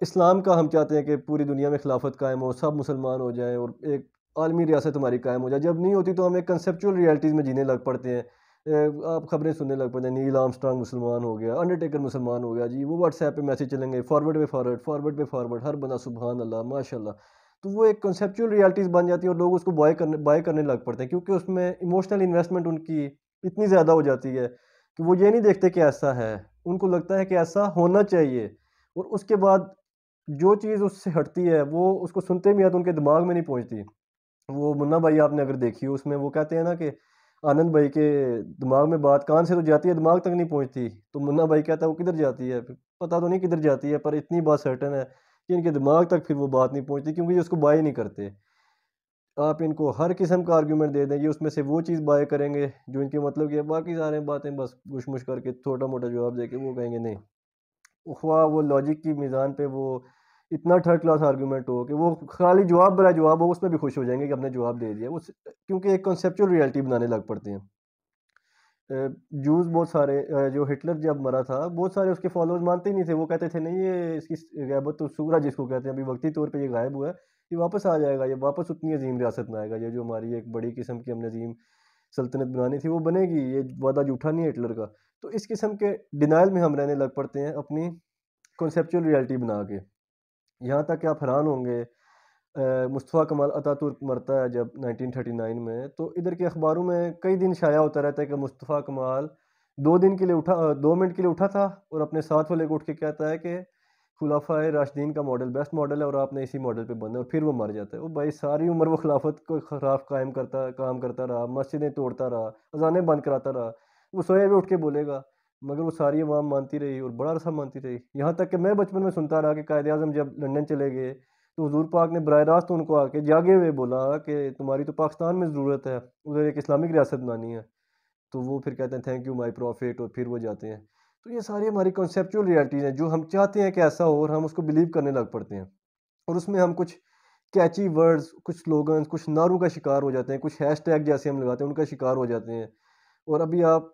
Speaker 1: इस्लाम का हम चाहते हैं कि पूरी दुनिया में खिलाफत कायम हो, सब मुसलमान हो जाएँ और एक आलमी रियासत हमारी कायम हो जाए। जब नहीं होती तो हम एक कंसेप्चुअल रियलिटीज़ में जीने लग पड़ते हैं। आप खबरें सुनने लग पड़ते हैं, नील आर्मस्ट्रांग मुसलमान हो गया, अंडरटेकर मुसलमान हो गया जी, वो व्हाट्सएप पे मैसेज चलेंगे, फॉरवर्ड पे फॉरवर्ड, फॉरवर्ड पे फॉरवर्ड, हर बंदा सुबहान अल्लाह, माशाल्लाह। तो वो एक कंसेप्चुअल रियलिटीज़ बन जाती है और लोग उसको बाय करने लग पड़ते हैं, क्योंकि उसमें इमोशनल इन्वेस्टमेंट उनकी इतनी ज़्यादा हो जाती है कि वो ये नहीं देखते कि ऐसा है, उनको लगता है कि ऐसा होना चाहिए। और उसके बाद जो चीज़ उससे हटती है, वो उसको सुनते भी हैं तो उनके दिमाग में नहीं पहुँचती। वो मुन्ना भाई आपने अगर देखी हो, उसमें वो कहते हैं ना कि आनंद भाई के दिमाग में बात कान से तो जाती है, दिमाग तक नहीं पहुँचती। तो मुन्ना भाई कहता है वो किधर जाती है? फिर पता तो नहीं किधर जाती है, पर इतनी बात सर्टेन है कि इनके दिमाग तक फिर वो बात नहीं पहुँचती, क्योंकि ये उसको बाय नहीं करते। आप इनको हर किस्म का आर्गुमेंट दे दें, ये उसमें से वो चीज़ बाय करेंगे जो इनके मतलब की है, बाकी सारी बातें बस गुश-मुश करके छोटा-मोटा जवाब देके वो कहेंगे नहीं। ख़्वाह वो लॉजिक की मीज़ान पे वो इतना थर्ड क्लास आर्गुमेंट हो कि वो खाली जवाब भरा जवाब हो, उसमें भी खुश हो जाएँगे कि हमने जवाब दे दिया। उस क्योंकि एक कॉन्सेप्चुअल रियलिटी बनाने लग पड़ते हैं। जूस बहुत सारे, जो हिटलर जब मरा था, बहुत सारे उसके फॉलोअर्स मानते ही नहीं थे। वो कहते थे नहीं ये इसकी ग़ैबत तो सूरा जिसको कहते हैं, अभी वक़्ती तौर पे ये गायब हुआ है, ये वापस आ जाएगा, ये वापस उतनी अज़ीम रियासत में आएगा। ये जो हमारी एक बड़ी किस्म की हमने अज़ीम सल्तनत बनानी थी वो बनेगी, ये वादा झूठा नहीं है हिटलर का। तो इस किस्म के डिनायल में हम रहने लग पड़ते हैं अपनी कॉन्सेप्चुअल रियलिटी बना के। यहाँ तक कि आप हैरान होंगे, मुस्तफ़ा कमाल अतातुर्क मरता है जब 1939 में, तो इधर के अखबारों में कई दिन शाया होता रहता है कि मुस्तफ़ा कमाल 2 दिन के लिए 2 मिनट के लिए उठा था और अपने साथ वाले को उठ के कहता है कि खुलाफाए राशिदीन का मॉडल बेस्ट मॉडल है और आपने इसी मॉडल पे बनना है, और फिर वो मर जाता है। वो भाई सारी उम्र वो खिलाफत को खिलाफ काम करता रहा, मस्जिदें तोड़ता रहा, अज़ानें बंद कराता रहा। वो सोए हुए उठ के बोलेगा, मगर वो सारी अवाम मानती रही और बड़ा अरसा मानती रही। यहाँ तक कि मैं बचपन में सुनता रहा कि कायद-ए-आज़म जब लंदन चले गए, तो हुज़ूर पाक ने बराह रास्त उनको आके जागे हुए बोला कि तुम्हारी तो पाकिस्तान में ज़रूरत है, उधर एक इस्लामिक रियासत बनानी है। तो वो फिर कहते हैं थैंक यू माय प्रॉफिट, और फिर वो जाते हैं। तो ये सारी हमारी कॉन्सेप्चुअल रियलिटीज़ हैं जो हम चाहते हैं कि ऐसा हो और हम उसको बिलीव करने लग पड़ते हैं। और उसमें हम कुछ कैची वर्ड्स, कुछ स्लोगन्स, कुछ नारों का शिकार हो जाते हैं, कुछ हैशटैग जैसे हम लगाते हैं उनका शिकार हो जाते हैं। और अभी आप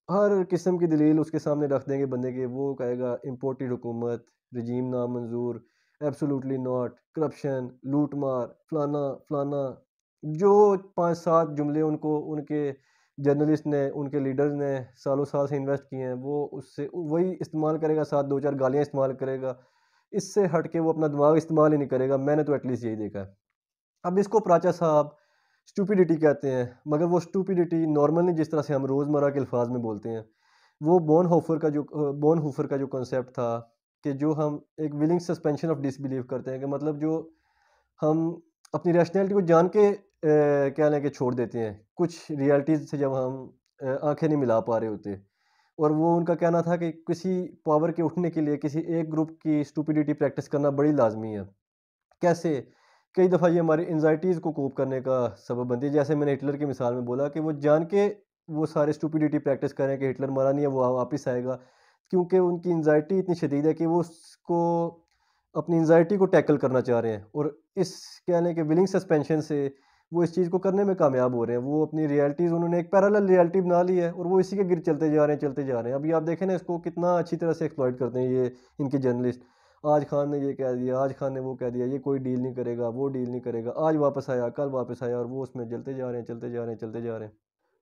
Speaker 1: हर किस्म की दलील उसके सामने रख देंगे बंदे के, वो कहेगा इम्पोर्टेड हुकूमत, रजीम नामंजूर, एब्सोल्युटली नॉट, करप्शन, लूट-मार, फलाना, जो 5-7 जुमले उनको उनके जर्नलिस्ट ने, उनके लीडर्स ने सालों साल से इन्वेस्ट किए हैं, वो उससे वही इस्तेमाल करेगा, साथ 2-4 गालियाँ इस्तेमाल करेगा। इससे हट के वो अपना दिमाग इस्तेमाल ही नहीं करेगा, मैंने तो एटलीस्ट यही देखा है। अब इसको प्राचा साहब स्टुपिडिटी कहते हैं, मगर वो स्टुपिडिटी नॉर्मल नहीं जिस तरह से हम रोज़मर्रा के अल्फाज में बोलते हैं। वो बोनहोफर का जो कॉन्सेप्ट था कि जो हम एक विलिंग सस्पेंशन ऑफ डिसबिलीफ करते हैं, कि मतलब जो हम अपनी रैशनैलिटी को जान के कह लें कि छोड़ देते हैं। कुछ रियलिटीज़ से जब हम आँखें नहीं मिला पा रहे होते, और वो उनका कहना था कि किसी पावर के उठने के लिए किसी एक ग्रुप की स्टुपिडिटी प्रैक्टिस करना बड़ी लाज़मी है। कैसे? कई दफ़ा ये हमारी एंग्ज़ायटीज़ को कोप करने का सबब बनती है। जैसे मैंने हिटलर की मिसाल में बोला कि वो जान के वो सारे स्टुपिडिटी प्रैक्टिस कर रहे हैं कि हिटलर मरा नहीं है, वो वापिस आएगा। क्योंकि उनकी एंग्ज़ायटी इतनी शदीद है कि वो उसको अपनी एंग्ज़ायटी को टैकल करना चाह रहे हैं, और इस कह लें कि विलिंग सस्पेंशन से वो इस चीज़ को करने में कामयाब हो रहे हैं। वो अपनी रियलिटीज़ उन्होंने एक पैरेलल रियलिटी बना ली है, और वो इसी के गिर्द चलते जा रहे हैं, चलते जा रहे हैं। अभी आप देखें ना, इसको कितना अच्छी तरह से एक्सप्लॉइट करते हैं ये इनके जर्नलिस्ट। आज खान ने ये कह दिया, आज खान ने वो कह दिया, ये कोई डील नहीं करेगा, वो डील नहीं करेगा, आज वापस आया, कल वापस आया, और वो उसमें चलते जा रहे हैं, चलते जा रहे हैं, चलते जा रहे हैं।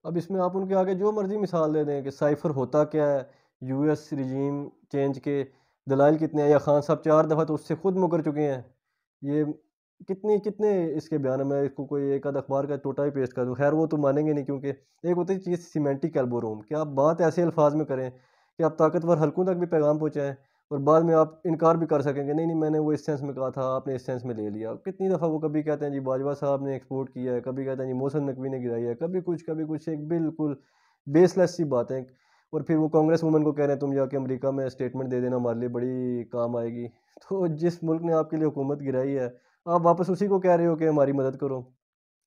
Speaker 1: अब इसमें आप उनके आगे जो मर्ज़ी मिसाल दे दें कि साइफ़र होता क्या है, यूएस रिजीम चेंज के दलाइल कितने हैं, या खान साहब 4 दफ़ा तो उससे खुद मुकर चुके हैं। ये कितनी कितने इसके बयान हैं, मैं इसको कोई एक आध अखबार का टोटा ही पेश कर दूँ, ख़ैर वो तो मानेंगे नहीं, क्योंकि एक होती है चीज़ सिमेंटिक एल्बोरोम, कि आप बात ऐसे अल्फ़ाज़ में करें कि आप ताकतवर हलकों तक भी पैगाम पहुँचाएँ, और बाद में आप इनकार भी कर सकेंगे, नहीं, नहीं मैंने वो इस सेंस में कहा था, आपने इस सेंस में ले लिया। कितनी दफ़ा वो कभी कहते हैं जी बाजवा साहब ने एक्सपोर्ट किया है, कभी कहते हैं जी मोहसिन नकवी ने गिराई है, कभी कुछ एक बिल्कुल बेसलेस सी बातें। और फिर वो कांग्रेस वुमन को कह रहे हैं तुम जाके अमेरिका में स्टेटमेंट दे देना, हमारे लिए बड़ी काम आएगी। तो जिस मुल्क ने आपके लिए हुकूमत गिराई है, आप वापस उसी को कह रहे हो कि हमारी मदद करो।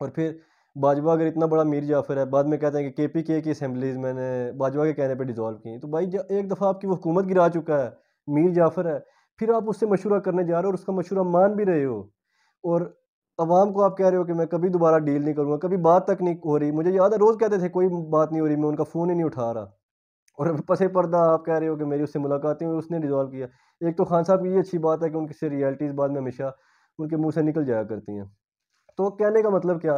Speaker 1: और फिर बाजवा अगर इतना बड़ा मीर जाफ़र है, बाद में कहते हैं कि केपीके की असेंबलीज़ मैंने बाजवा के कहने पे डिसॉल्व की। तो भाई एक दफ़ा आपकी वो हुकूमत गिरा चुका है, मीर जाफ़र है, फिर आप उससे मशवरा करने जा रहे हो और उसका मशवरा मान भी रहे हो। और अवाम को आप कह रहे हो कि मैं कभी दोबारा डील नहीं करूँगा, कभी बात तक नहीं हो रही। मुझे याद है रोज़ कहते थे कोई बात नहीं हो रही, मैं उनका फ़ोन ही नहीं उठा रहा। और अब पसे पर्दा आप कह रहे हो कि मेरी उससे मुलाकातें हुई, उसने रिज़ॉल्व किया। एक तो खान साहब की ये अच्छी बात है कि उनकी से रियलिटीज़ बाद में हमेशा उनके मुँह से निकल जाया करती हैं। तो कहने का मतलब क्या,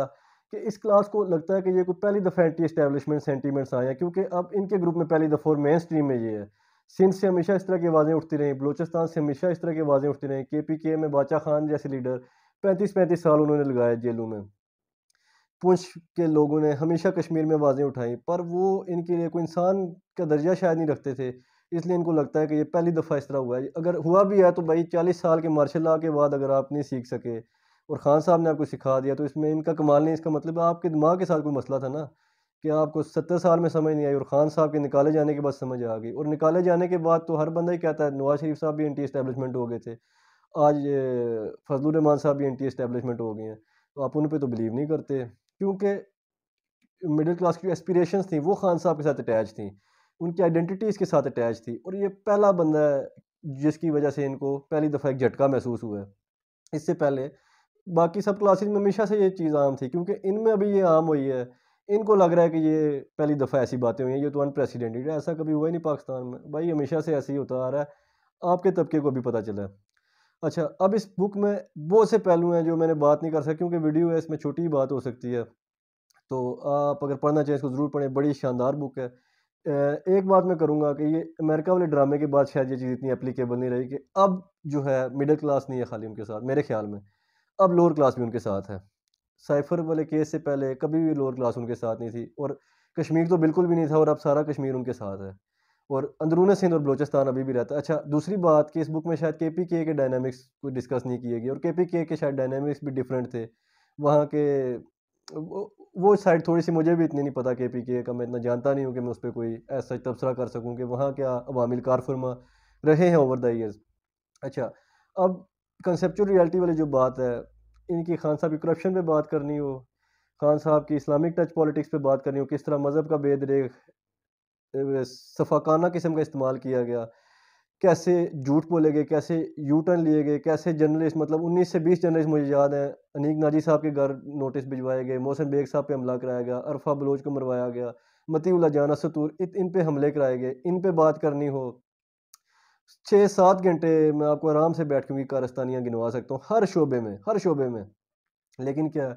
Speaker 1: कि इस क्लास को लगता है कि ये कोई पहली दफ़ा एंटी एस्टेब्लिशमेंट सेंटीमेंट्स आए हैं, क्योंकि अब इनके ग्रुप में पहली दफ़ा और मेन स्ट्रीम में ये है। सिंध से हमेशा इस तरह की आवाज़ें उठती रहीं, बलूचिस्तान से हमेशा इस तरह की आवाज़ें उठती रहीं। केपीके में बाचा खान जैसे लीडर 35-35 साल उन्होंने लगाए जेलों में। पुंछ के लोगों ने हमेशा कश्मीर में आवाज़ें उठाई, पर वो इनके लिए कोई इंसान का दर्जा शायद नहीं रखते थे। इसलिए इनको लगता है कि ये पहली दफ़ा इस तरह हुआ है। अगर हुआ भी है तो भाई 40 साल के मार्शल लॉ के बाद अगर आप नहीं सीख सके और ख़ान साहब ने आपको सिखा दिया, तो इसमें इनका कमाल नहीं, इसका मतलब आपके दिमाग के साथ कोई मसला था ना, कि आपको 70 साल में समझ नहीं आई और ख़ान साहब के निकाले जाने के बाद समझ आ गई। और निकाले जाने के बाद तो हर बंदा ही कहता है, नवाज़ शरीफ साहब भी एंटी एस्टेब्लिशमेंट हो गए थे। आज फजलुर रहमान साहब भी एंटी एस्टेब्लिशमेंट हो गए हैं। तो आप उन पे तो बिलीव नहीं करते, क्योंकि मिडिल क्लास की एस्पिरेशंस थी वो खान साहब के साथ अटैच थी, उनकी आइडेंटिटी इसके साथ अटैच थी, और ये पहला बंदा है जिसकी वजह से इनको पहली दफ़ा एक झटका महसूस हुआ है। इससे पहले बाकी सब क्लासेस में हमेशा से ये चीज़ आम थी, क्योंकि इनमें अभी ये आम हुई है। इनको लग रहा है कि ये पहली दफ़ा ऐसी बातें हुई हैं, ये तो अनप्रेसिडेंटेड है, ऐसा कभी हुआ ही नहीं पाकिस्तान में। भाई हमेशा से ऐसे ही होता आ रहा है, आपके तबके को भी पता चला है। अच्छा, अब इस बुक में बहुत से पहलू हैं जो मैंने बात नहीं कर सका, क्योंकि वीडियो है, इसमें छोटी ही बात हो सकती है। तो आप अगर पढ़ना चाहें इसको ज़रूर पढ़ें, बड़ी शानदार बुक है। एक बात मैं करूँगा कि ये अमेरिका वाले ड्रामे के बाद शायद ये चीज़ इतनी एप्लीकेबल नहीं रही, कि अब जो है मिडल क्लास नहीं है खाली उनके साथ, मेरे ख़्याल में, अब लोअर क्लास भी उनके साथ है। साइफ़र वाले केस से पहले कभी भी लोअर क्लास उनके साथ नहीं थी, और कश्मीर तो बिल्कुल भी नहीं था, और अब सारा कश्मीर उनके साथ है। और अंदरूनी सिंध और बलूचिस्तान अभी भी रहता है। अच्छा, दूसरी बात कि इस बुक में शायद केपीके के डायनामिक्स को डिस्कस नहीं किए गए, और केपीके के शायद डायनामिक्स भी डिफरेंट थे। वहाँ के वो साइड थोड़ी-सी मुझे भी इतनी नहीं पता केपीके का, मैं इतना जानता नहीं हूँ कि मैं उस पे कोई ऐसा तबसरा कर सकूँ कि वहाँ क्या अवामिल कार फरमा रहे हैं ओवर द ईयर्स। अच्छा, अब कंसेप्चुअल रियलिटी वाली जो बात है, इनकी खान साहब की करप्शन पे बात करनी हो, खान साहब की इस्लामिक टच पॉलिटिक्स पे बात करनी हो, किस तरह मज़हब का बेदरेग सफ़ाकाना किस्म का इस्तेमाल किया गया, कैसे झूठ बोले गए, कैसे यू टर्न लिए गए, कैसे जर्नलिस्ट, मतलब 19 से 20 जर्नलिस्ट मुझे याद हैं, अनीक नाजी साहब के घर नोटिस भिजवाए गए, मोहसिन बेग साहब पे हमला कराया गया, अरफा बलोच को मरवाया गया, मतीउल्लाह जान असतूर, इन पे हमले कराए गए। इन पे बात करनी हो, 6-7 घंटे मैं आपको आराम से बैठ के उनकी कारस्तानियाँ गिनवा सकता हूँ, हर शोबे में। लेकिन क्या,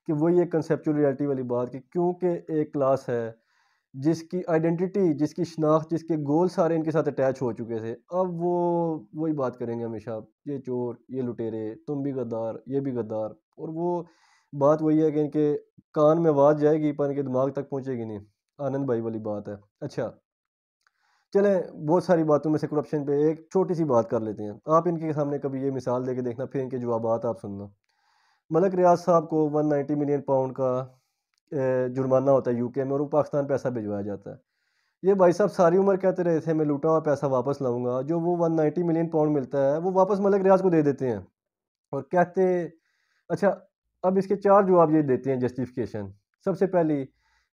Speaker 1: कि वही एक कंसेप्चुअल रियलिटी वाली बात, कि क्योंकि एक क्लास है जिसकी आइडेंटिटी, जिसकी शनाख्त, जिसके गोल सारे इनके साथ अटैच हो चुके थे। अब वो वही बात करेंगे हमेशा, ये चोर, ये लुटेरे, तुम भी गद्दार, ये भी गद्दार। और वो बात वही है कि इनके कान में आवाज़ जाएगी पर इनके दिमाग तक पहुँचेगी नहीं। आनंद भाई वाली बात है। अच्छा, चलें बहुत सारी बातों में से करप्शन पे एक छोटी-सी बात कर लेते हैं। आप इनके सामने कभी ये मिसाल देके देखना, फिर इनके जवाबात आप सुनना। मलक रियाज साहब को 190 मिलियन पाउंड का जुर्माना होता है यूके में, और वो पाकिस्तान पैसा भिजवाया जाता है। ये भाई साहब सारी उम्र कहते रहे थे मैं लूटा हुआ पैसा वापस लाऊंगा, जो वो 190 मिलियन पाउंड मिलता है वो वापस मलक रियाज को दे देते हैं और कहते। अच्छा, अब इसके चार जवाब ये देते हैं जस्टिफिकेशन। सबसे पहली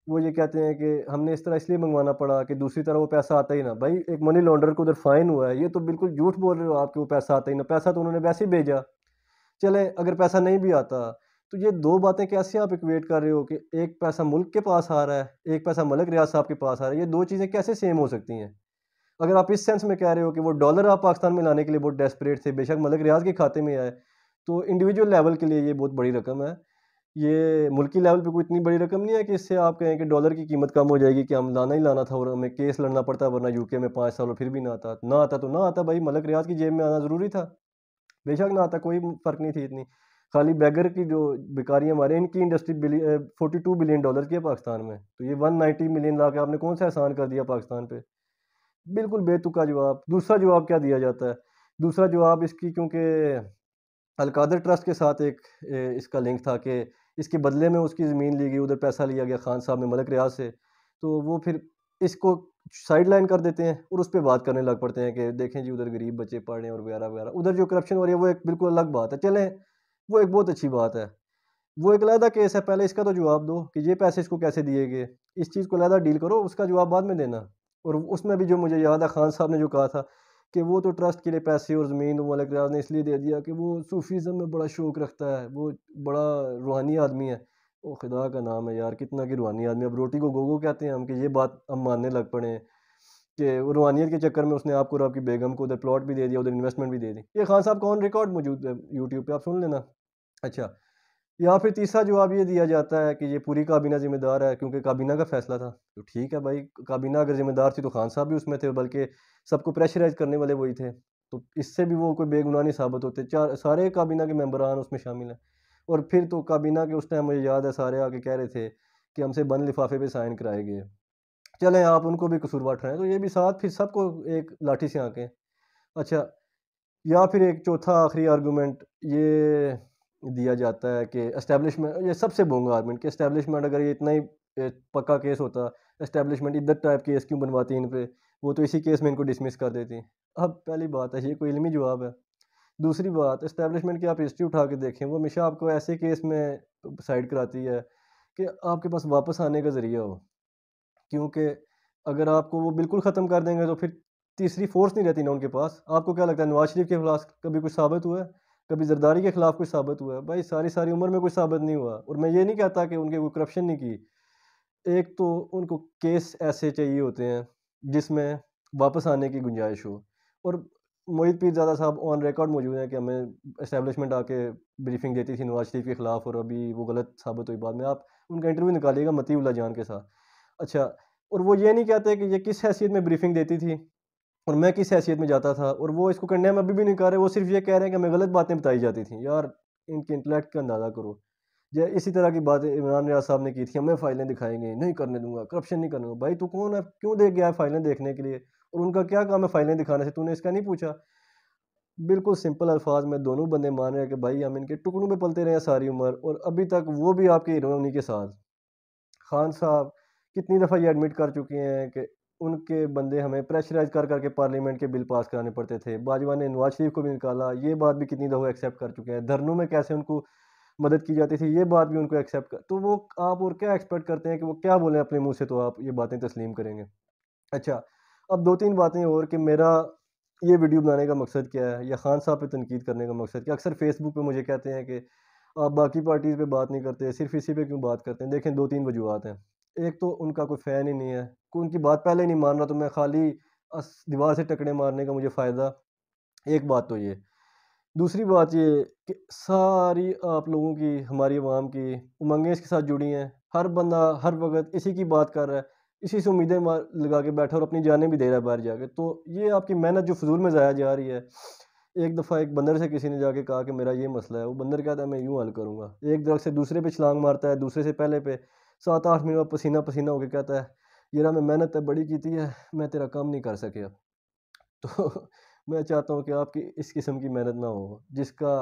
Speaker 1: वो ये कहते हैं कि हमने इस तरह इसलिए मंगवाना पड़ा कि दूसरी तरह वो पैसा आता ही ना। भाई एक मनी लॉन्डर को उधर फाइन हुआ है, ये तो बिल्कुल झूठ बोल रहे हो आप कि वो पैसा आता ही ना। पैसा तो उन्होंने वैसे ही भेजा। चले अगर पैसा नहीं भी आता तो ये दो बातें कैसे आप इक्वेट कर रहे हो कि एक पैसा मुल्क के पास आ रहा है, एक पैसा मलिक रियाज साहब के पास आ रहा है, ये दो चीज़ें कैसे सेम हो सकती हैं? अगर आप इस सेंस में कह रहे हो कि वो डॉलर आप पाकिस्तान में लाने के लिए बहुत डेस्परेट थे, बेशक मलिक रियाज के खाते में आए, तो इंडिविजुअल लेवल के लिए ये बहुत बड़ी रकम है। ये मुल्की लेवल पे कोई इतनी बड़ी रकम नहीं है कि इससे आप कहें कि डॉलर की कीमत कम हो जाएगी कि हम लाना ही लाना था और हमें केस लड़ना पड़ता, वरना यूके में 5 साल और फिर भी ना आता तो ना आता। भाई मलिक रियाज की जेब में आना ज़रूरी था, बेशक ना आता, कोई फ़र्क नहीं थी इतनी। खाली बेगर की जो भिखारी हमारे, इनकी इंडस्ट्री 42 बिलियन डॉलर की है पाकिस्तान में, तो ये 190 मिलियन ला के आपने कौन सा एहसान कर दिया पाकिस्तान पे? बिल्कुल बेतुका जवाब। दूसरा जवाब क्या दिया जाता है? दूसरा जवाब इसकी, क्योंकि अलकादर ट्रस्ट के साथ एक इसका लिंक था कि इसके बदले में उसकी ज़मीन ली गई, उधर पैसा लिया गया खान साहब ने मलिक रियाज से, तो वो फिर इसको साइड लाइन कर देते हैं और उस पे बात करने लग पड़ते हैं कि देखें जी उधर गरीब बच्चे पढ़ रहे हैं और वगैरह वगैरह। उधर जो करप्शन हो रही है वो एक बिल्कुल अलग बात है। चलें, वो एक बहुत अच्छी बात है, वो एक अलहदा केस है। पहले इसका तो जवाब दो कि ये पैसे इसको कैसे दिए गए, इस चीज़ को अलहदा डील करो, उसका जवाब बाद में देना। और उसमें भी जो मुझे याद है खान साहब ने जो कहा था कि वो तो ट्रस्ट के लिए पैसे और ज़मीन वो मलिक रियाज ने इसलिए दे दिया कि वो सूफीज़्म में बड़ा शौक रखता है, वो बड़ा रूहानी आदमी है। ओ खुदा का नाम है यार, कितना कि रूहानी आदमी। अब रोटी को गोगो कहते हैं हम, कि ये बात हम मानने लग पड़े हैं कि वो रूहानियत के चक्कर में उसने आपको और आपकी बेगम को उधर प्लॉट भी दे दिया, उधर इन्वेस्टमेंट भी दे दी। ये खान साहब का ऑन रिकॉर्ड मौजूद है यूट्यूब पे, आप सुन लेना। अच्छा, या फिर तीसरा जवाब ये दिया जाता है कि ये पूरी काबीना ज़िम्मेदार है क्योंकि काबीना का फ़ैसला था। तो ठीक है भाई, काबीना अगर ज़िम्मेदार थी तो खान साहब भी उसमें थे, बल्कि सबको प्रेशराइज़ करने वाले वही थे। तो इससे भी वो कोई बेगुनाह नहीं साबित होते। चार सारे काबीना के मेंबरान उसमें शामिल हैं। और फिर तो काबीना के उस टाइम मुझे याद है सारे आके कह रहे थे कि हमसे बंद लिफ़ाफ़े पे साइन कराए गए। चलें आप उनको भी कसूरवार ठहराएँ, तो ये भी साथ फिर सबको एक लाठी से हाकें। अच्छा, या फिर एक चौथा आखिरी आर्गुमेंट ये दिया जाता है कि एस्टेब्लिशमेंट, ये सबसे बोंगा आर्गुमेंट कि एस्टेब्लिशमेंट अगर ये इतना ही पक्का केस होता, एस्टेब्लिशमेंट इधर टाइप केस क्यों बनवाती इन पे, वो तो इसी केस में इनको डिसमिस कर देती। अब पहली बात है ये कोई इल्मी जवाब है। दूसरी बात, एस्टेब्लिशमेंट की आप हिस्ट्री उठा के देखें, वो हमेशा आपको ऐसे केस में साइड कराती है कि आपके पास वापस आने का ज़रिया हो। क्योंकि अगर आपको वो बिल्कुल ख़त्म कर देंगे तो फिर तीसरी फ़ोर्स नहीं रहती ना उनके पास। आपको क्या लगता है नवाज़ शरीफ के खिलाफ़ कभी कुछ साबित हुआ है? कभी ज़रदारी के खिलाफ़ कुछ साबित हुआ है? भाई सारी-सारी उम्र में कुछ साबित नहीं हुआ। और मैं ये नहीं कहता कि उनके कोई करप्शन नहीं की। एक तो उनको केस ऐसे चाहिए होते हैं जिसमें वापस आने की गुंजाइश हो। और मोहित पीरज़ादा साहब ऑन रिकॉर्ड मौजूद हैं कि हमें एस्टेब्लिशमेंट आके ब्रीफिंग देती थी नवाज़ शरीफ के खिलाफ़ और अभी वो गलत साबित हुई बाद में। आप उनका इंटरव्यू निकालिएगा मतीउल्लाह जान के साथ। अच्छा, और वो ये नहीं कहते कि ये किस हैसियत में ब्रीफिंग देती थी और मैं किस हैसियत में जाता था, और वो इसको कंडेम अभी भी नहीं कर रहे। वो सिर्फ़ ये कह रहे हैं कि हमें गलत बातें बताई जाती थी। यार, इनके इंटेलेक्ट का अंदाज़ा करो। या इसी तरह की बातें इमरान रियाज़ साहब ने की थी, हमें फ़ाइलें दिखाएँगे, नहीं करने दूँगा, करप्शन नहीं करने दूँगा। भाई तू कौन है? क्यों देख गया है फ़ाइलें देखने के लिए? और उनका क्या काम है फ़ाइलें दिखाने से? तूने इसका नहीं पूछा? बिल्कुल सिंपल अल्फ़ाज़ में दोनों बंदे मान रहे हैं कि भाई हम इनके टुकड़ों में पलते रहे हैं सारी उम्र और अभी तक वो भी आपके हीरो हैं उन्हीं के साथ। खान साहब कितनी दफ़ा ये एडमिट कर चुके हैं कि उनके बंदे हमें प्रेशराइज़ कर कर के पार्लियामेंट के बिल पास कराने पड़ते थे। बाजवा ने नवाज़ शरीफ को भी निकाला, ये बात भी कितनी दफ़ा एक्सेप्ट कर चुके हैं। धरनों में कैसे उनको मदद की जाती थी, ये बात भी उनको एक्सेप्ट कर, तो वो आप और क्या एक्सपेक्ट करते हैं कि वो क्या बोलें अपने मुँह से तो आप ये बातें तस्लीम करेंगे। अच्छा, अब 2-3 बातें और कि मेरा ये वीडियो बनाने का मकसद क्या है या खान साहब पे तनकीद करने का मकसद क्या है? अक्सर फ़ेसबुक पे मुझे कहते हैं कि आप बाकी पार्टीज़ पे बात नहीं करते, सिर्फ़ इसी पे क्यों बात करते हैं? देखें 2-3 वजूहात हैं। एक तो उनका कोई फ़ैन ही नहीं है, कोई उनकी बात पहले ही नहीं मान रहा तो मैं खाली दीवार से टकरे मारने का मुझे फ़ायदा, एक बात तो ये। दूसरी बात ये कि सारी आप लोगों की, हमारी अवाम की उमंगें इसके साथ जुड़ी हैं। हर बंदा हर वक़्त इसी की बात कर रहा है, इसी से उम्मीदें लगा के बैठा है और अपनी जानें भी दे रहा है बाहर जाके। तो ये आपकी मेहनत जो फ़िज़ूल में ज़ाया जा रही है। एक दफ़ा एक बंदर से किसी ने जाके कहा कि मेरा ये मसला है, वो बंदर कहता है मैं यूँ हल करूँगा। एक दरख्त से दूसरे पे छलांग मारता है, दूसरे से पहले पे, 7-8 मिनट बाद पसीना-पसीना होके कहता है, "यारा मैं मेहनत तो बड़ी की थी है, मैं तेरा काम नहीं कर सकिया।" तो मैं चाहता हूँ कि आपकी इस किस्म की मेहनत ना हो, जिसका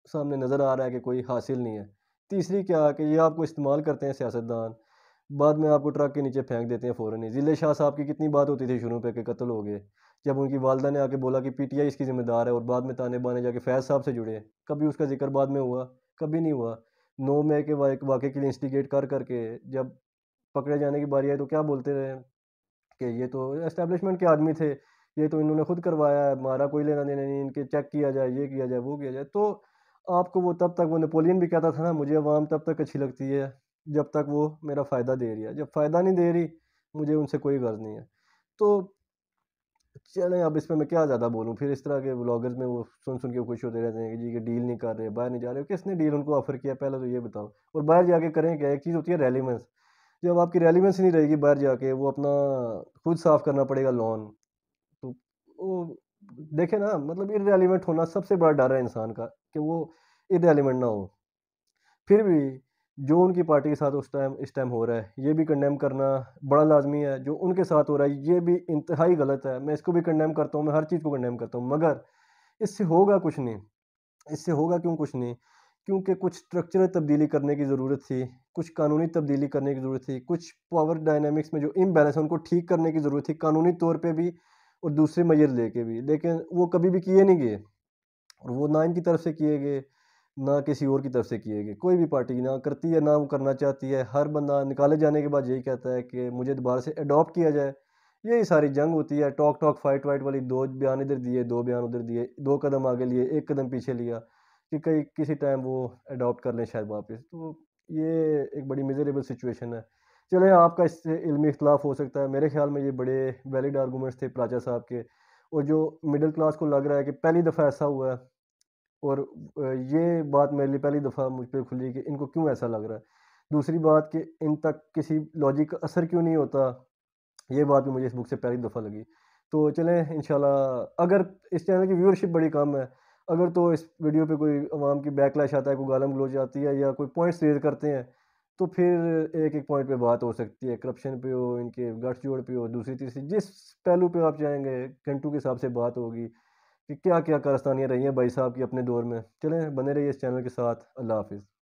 Speaker 1: सामने नज़र आ रहा है कि कोई हासिल नहीं है। तीसरी क्या कि ये आपको इस्तेमाल करते हैं सियासतदान, बाद में आपको ट्रक के नीचे फेंक देते हैं फ़ौरन ही। ज़िले शाह साहब की कितनी बात होती थी शुरू पे कि कत्ल हो गए। जब उनकी वालिदा ने आके बोला कि पीटीआई इसकी ज़िम्मेदार है और बाद में ताने-बाने जाके फैज़ साहब से जुड़े। कभी उसका ज़िक्र बाद में हुआ? कभी नहीं हुआ। 9 मई के वाक़े के लिए इंस्टिगेट कर के जब पकड़े जाने की बारी आई तो क्या बोलते रहे कि ये तो एस्टेब्लिशमेंट के आदमी थे, ये तो इन्होंने खुद करवाया है, हमारा कोई लेना-देना नहीं, इनके चेक किया जाए, ये किया जाए, वो किया जाए। तो आपको वो तब तक वो नेपोलियन भी कहता था ना, मुझे अवाम तब तक अच्छी लगती है, जब तक वो मेरा फ़ायदा दे रही है। जब फ़ायदा नहीं दे रही, मुझे उनसे कोई ग़र्ज़ नहीं है। तो चलें अब इसमें मैं क्या ज़्यादा बोलूँ, फिर इस तरह के व्लॉगर्स में वो सुन-सुन के खुश होते रहते हैं कि जी कि डील नहीं कर रहे, बाहर नहीं जा रहे। किसने डील उनको ऑफ़र किया पहले तो ये बताओ? और बाहर जाके करें क्या? एक चीज़ होती है रेलेवेंस, जब आपकी रेलेवेंस नहीं रहेगी बाहर जाके वो अपना खुद साफ़ करना पड़ेगा लॉन। तो वो देखें ना मतलब इर्रेलेवेंट होना सबसे बड़ा डर है इंसान का कि वो इर्रेलेवेंट ना हो। फिर भी जो उनकी पार्टी के साथ इस टाइम हो रहा है, ये भी कंडेम करना बड़ा लाज़मी है। जो उनके साथ हो रहा है, ये भी इंतहाई गलत है। मैं इसको भी कंडेम करता हूँ, मैं हर चीज़ को कंडेम करता हूँ। मगर इससे होगा कुछ नहीं। इससे होगा क्यों कुछ नहीं? क्योंकि कुछ स्ट्रक्चरल तब्दीली करने की ज़रूरत थी, कुछ कानूनी तब्दीली करने की ज़रूरत थी, कुछ पावर डायनामिक्स में जो इम्बैलेंस है, उनको ठीक करने की ज़रूरत थी, कानूनी तौर पे भी और दूसरे मेजर लेके भी। लेकिन वो कभी भी किए नहीं गए और वो ना इनकी तरफ से किए गए, ना किसी और की तरफ से किए गए। कोई भी पार्टी ना करती है, ना वो करना चाहती है। हर बंदा निकाले जाने के बाद यही कहता है कि मुझे दोबारा से अडॉप्ट किया जाए। यही सारी जंग होती है, टॉक टॉक, फाइट वाइट वाली, 2 बयान इधर दिए, 2 बयान उधर दिए, 2 कदम आगे लिए, 1 कदम पीछे लिया कि कहीं किसी टाइम वो अडॉप्ट कर लें शायद वापस। तो ये एक बड़ी मिज़रेबल सिचुएशन है। चलें आपका इससे इल्मी इख्तिलाफ़ हो सकता है, मेरे ख़्याल में ये बड़े वैलिड आर्गुमेंट्स थे प्राचा साहब के और जो मिडल क्लास को लग रहा है कि पहली दफ़ा ऐसा हुआ है और ये बात मेरे लिए पहली दफ़ा मुझ पे खुली कि इनको क्यों ऐसा लग रहा है। दूसरी बात कि इन तक किसी लॉजिक का असर क्यों नहीं होता, ये बात भी मुझे इस बुक से पहली दफ़ा लगी। तो चलें इंशाल्लाह अगर इस चैनल की व्यूअरशिप बड़ी कम है, अगर तो इस वीडियो पे कोई अवाम की बैकलैश आता है, कोई गालम-गलौच आती है या कोई पॉइंट्स रेज़ करते हैं, तो फिर एक-एक पॉइंट पे बात हो सकती है। करप्शन पे हो, इनके गठजोड़ पे हो, दूसरी-तीसरी जिस पहलू पे आप चाहेंगे, घंटों के हिसाब से बात होगी कि क्या-क्या कारस्तानियाँ रही हैं भाई साहब की अपने दौर में। चलें बने रहिए इस चैनल के साथ। अल्लाह हाफ़िज़।